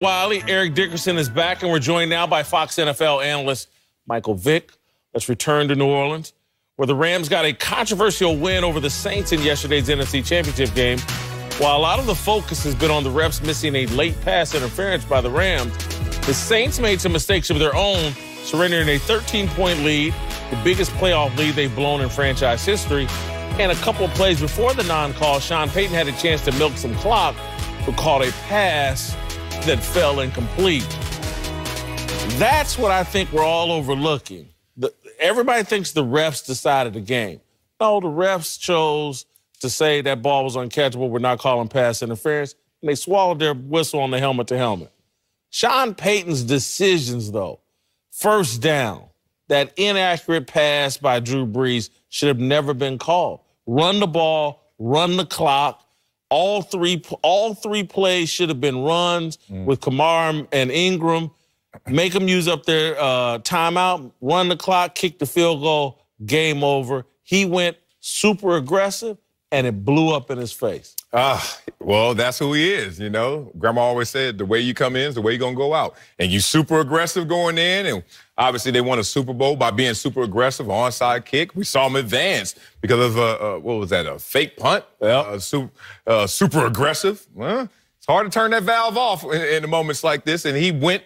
Wiley, Eric Dickerson is back, and we're joined now by Fox NFL analyst Michael Vick. Let's return to New Orleans, where the Rams got a controversial win over the Saints in yesterday's NFC Championship game. While a lot of the focus has been on the refs missing a late pass interference by the Rams, the Saints made some mistakes of their own, surrendering a 13-point lead, the biggest playoff lead they've blown in franchise history. And a couple of plays before the non-call, Sean Payton had a chance to milk some clock, but called a pass that fell incomplete. That's what I think we're all overlooking. Everybody thinks the refs decided the game. No, the refs chose to say that ball was uncatchable. We're not calling pass interference. And they swallowed their whistle on the helmet-to-helmet. Sean Payton's decisions, though, first down, that inaccurate pass by Drew Brees should have never been called. Run the ball, run the clock. All three plays should have been runs with Kamara and Ingram. Make them use up their timeout, run the clock, kick the field goal, game over. He went super aggressive, and it blew up in his face. Well, that's who he is, you know. Grandma always said the way you come in is the way you're going to go out. And you super aggressive going in, and obviously they won a Super Bowl by being super aggressive, onside kick. We saw him advance because of, a fake punt? Yeah. Super aggressive. Well, it's hard to turn that valve off in moments like this, and he went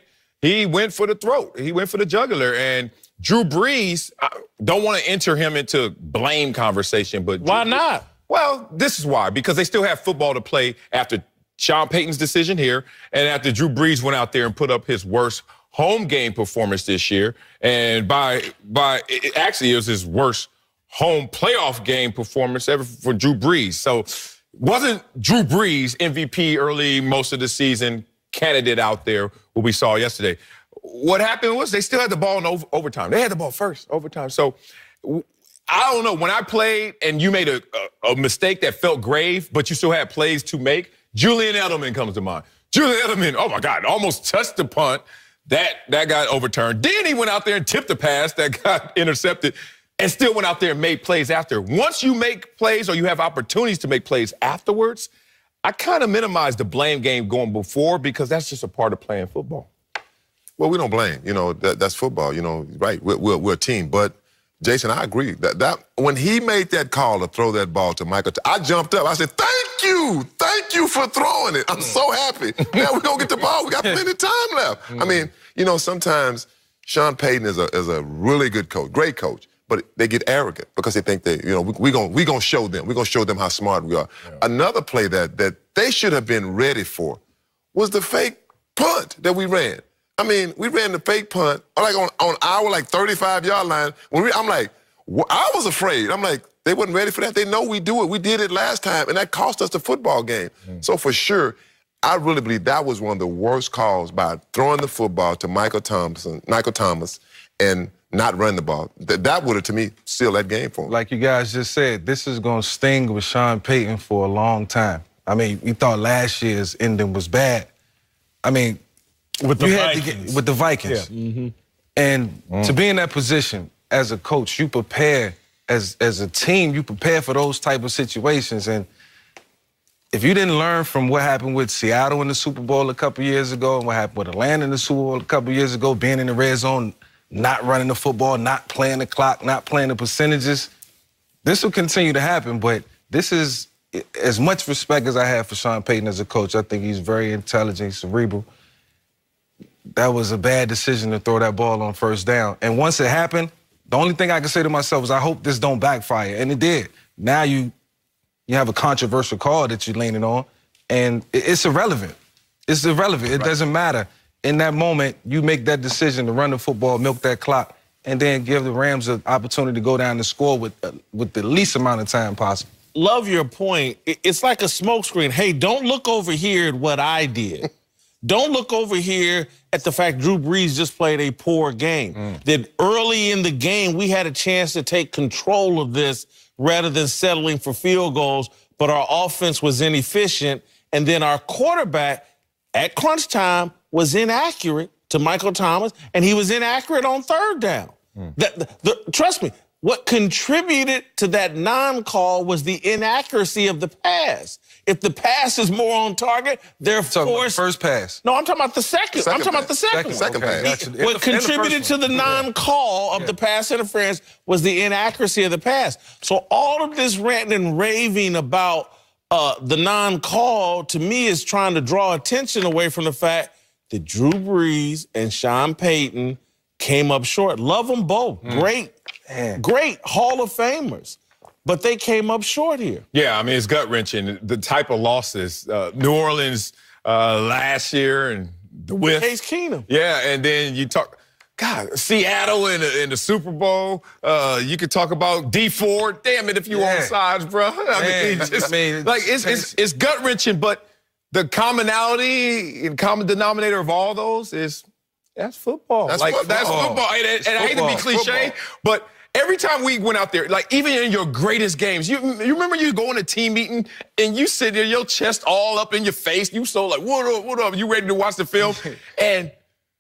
for the throat. He went for the jugular, and Drew Brees, I don't want to enter him into blame conversation, but why not? Well, this is why, because they still have football to play after Sean Payton's decision here and after Drew Brees went out there and put up his worst home game performance this year. And actually, it was his worst home playoff game performance ever for Drew Brees. So wasn't Drew Brees MVP early most of the season candidate out there, what we saw yesterday? What happened was they still had the ball in overtime. They had the ball first, overtime. So I don't know. When I played and you made a mistake that felt grave, but you still had plays to make, Julian Edelman comes to mind. Julian Edelman, oh, my God, almost touched the punt. That got overturned. Then he went out there and tipped the pass that got intercepted and still went out there and made plays after. Once you make plays or you have opportunities to make plays afterwards, I kind of minimize the blame game going before because that's just a part of playing football. Well, we don't blame. You know, that's football. You know, right? We're a team. But Jason, I agree that when he made that call to throw that ball to Michael, I jumped up. I said, thank you for throwing it. I'm so happy. Now we're going to get the ball. We got plenty of time left. I mean, you know, sometimes Sean Payton is a really good coach, great coach, but they get arrogant because they think we're going to show them. We're going to show them how smart we are. Yeah. Another play that they should have been ready for was the fake punt that we ran. I mean, we ran the fake punt like on our 35-yard line. I'm like, I was afraid. I'm like, they wasn't ready for that. They know we do it. We did it last time, and that cost us the football game. So for sure, I really believe that was one of the worst calls by throwing the football to Michael Thomas, and not running the ball. That would have, to me, sealed that game for him. Like you guys just said, this is going to sting with Sean Payton for a long time. I mean, we thought last year's ending was bad. I mean, with the Vikings. Yeah. And to be in that position as a coach, you prepare as a team, you prepare for those type of situations. And if you didn't learn from what happened with Seattle in the Super Bowl a couple years ago and what happened with Atlanta in the Super Bowl a couple years ago, being in the red zone, not running the football, not playing the clock, not playing the percentages, this will continue to happen. But this is as much respect as I have for Sean Payton as a coach. I think he's very intelligent, cerebral. That was a bad decision to throw that ball on first down. And once it happened, the only thing I can say to myself is I hope this don't backfire. And it did. Now you have a controversial call that you're leaning on, and it's irrelevant. It's irrelevant. It doesn't matter. In that moment, you make that decision to run the football, milk that clock, and then give the Rams an opportunity to go down and score with the least amount of time possible. Love your point. It's like a smokescreen. Hey, don't look over here at what I did. Don't look over here at the fact Drew Brees just played a poor game. That early in the game, we had a chance to take control of this rather than settling for field goals, but our offense was inefficient, and then our quarterback at crunch time was inaccurate to Michael Thomas, and he was inaccurate on third down. Trust me, what contributed to that non-call was the inaccuracy of the pass. If the pass is more on target, they're forced. First pass. No, I'm talking about the second. I'm talking about the second. Second pass. What contributed to the non-call of the pass interference was the inaccuracy of the pass. So all of this ranting and raving about the non-call, to me, is trying to draw attention away from the fact that Drew Brees and Sean Payton came up short. Love them both. Great Hall of Famers. But they came up short here. Yeah, I mean, it's gut-wrenching. The type of losses. New Orleans last year and the whiff. Case Keenum. Yeah, and then you talk, God, Seattle in the Super Bowl. You could talk about D Ford. Damn it, if you on sides, bro. It's gut-wrenching, but the commonality and common denominator of all those is that's football. That's football. And I hate to be cliche, but every time we went out there, like even in your greatest games, you remember you go in a team meeting and you sit there, your chest all up in your face. You so like, what up? You ready to watch the film? And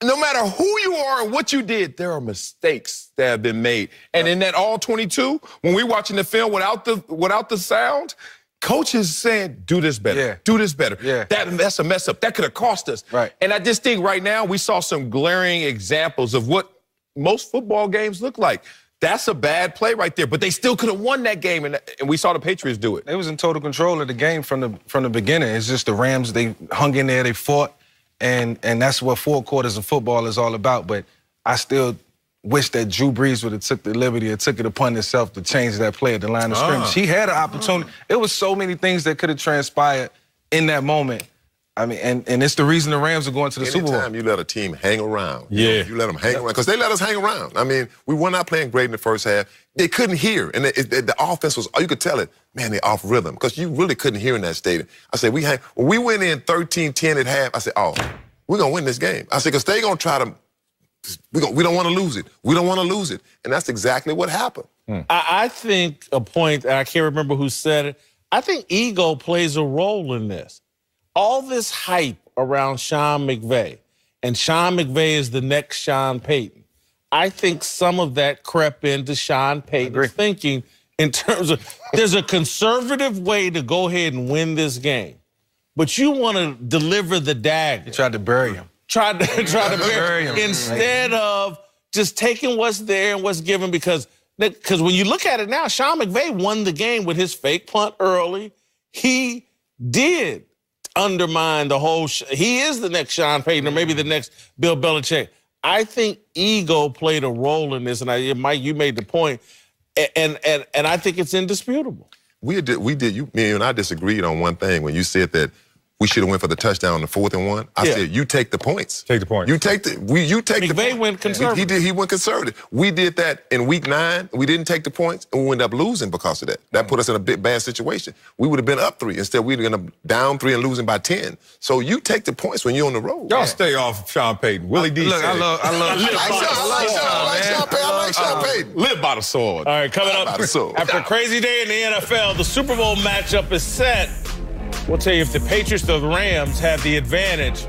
no matter who you are or what you did, there are mistakes that have been made. And in that all 22, when we're watching the film without the sound, coach is saying, do this better. Do this better. That's a mess up. That could have cost us. Right. And I just think right now we saw some glaring examples of what most football games look like. That's a bad play right there. But they still could have won that game, and we saw the Patriots do it. They was in total control of the game from the beginning. It's just the Rams, they hung in there, they fought, and that's what 4 quarters of football is all about. But I still wish that Drew Brees would have took the liberty or took it upon himself to change that play at the line of scrimmage. He had an opportunity. It was so many things that could have transpired in that moment. I mean, and it's the reason the Rams are going to the Super Bowl. Anytime you let a team hang around, you let them hang around, because they let us hang around. I mean, we were not playing great in the first half. They couldn't hear, and the offense was, you could tell it, man, they're off rhythm, because you really couldn't hear in that stadium. I said, when we went in 13-10 at half, I said, we're going to win this game. I said, because they're going to try to, we don't want to lose it. We don't want to lose it. And that's exactly what happened. I think a point, I can't remember who said it, I think ego plays a role in this. All this hype around Sean McVay, and Sean McVay is the next Sean Payton. I think some of that crept into Sean Payton's thinking in terms of there's a conservative way to go ahead and win this game, but you want to deliver the dagger. He tried to bury him. Tried to bury him instead of just taking what's there and what's given, because when you look at it now, Sean McVay won the game with his fake punt early. He did undermine the whole. He is the next Sean Payton, or maybe the next Bill Belichick. I think ego played a role in this, and Mike, you made the point, and I think it's indisputable. Me and I disagreed on one thing when you said that we should have went for the touchdown on the 4th and 1. I said, you take the points. Take the points. You take the McVay points. went conservative. He went conservative. We did that in week 9. We didn't take the points, and we ended up losing because of that. That put us in a bad situation. We would have been up 3. Instead, we were going to down 3 and losing by 10. So you take the points when you're on the road. Y'all stay off Sean Payton. Willie D. Look, I love I like Sean Payton. Live by the sword. All right, coming up after a crazy day in the NFL, the Super Bowl matchup is set. We'll tell you if the Patriots or the Rams have the advantage